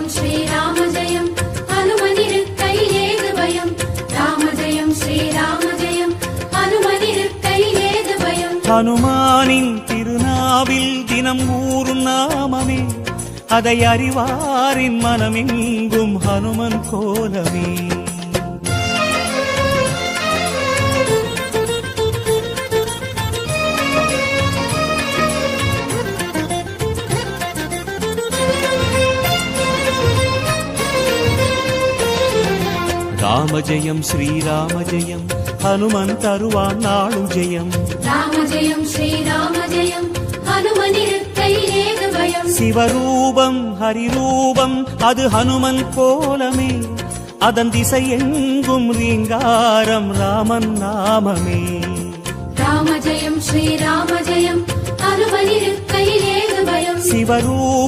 ஜெயம் ஸ்ரீராம ஜெயம் ஹனுமனிருக்கை ஏது பயம் ராம ஜெயம் ஸ்ரீராம ஜெயம் ஹனுமனிருக்கை ஏது பயம் ஹனுமானின் திருநாவில் தினம் ஊறும் நாமமே அதை அறிவாரின் மனமெங்கும் ஹனுமன் கோலமே ராம ஜெயம் ஸ்ரீராம ஜெயம் ஹனுமன் தருவான் நாளும் ஜெயம் ராம ஜெயம் ஸ்ரீராம ஜெயம் ஹனுமனிருக்கை ஏது பயம் சிவரூபம் ஹரிரூபம் அது ஹனுமன் கோலமே அதன் திசை எங்கும் ரீங்காரம் ராமன் நாமமே ராம ஜெயம் ஸ்ரீராம ஜெயம் ஹனுமனிருக்கை ஏது பயம் சிவரூபம்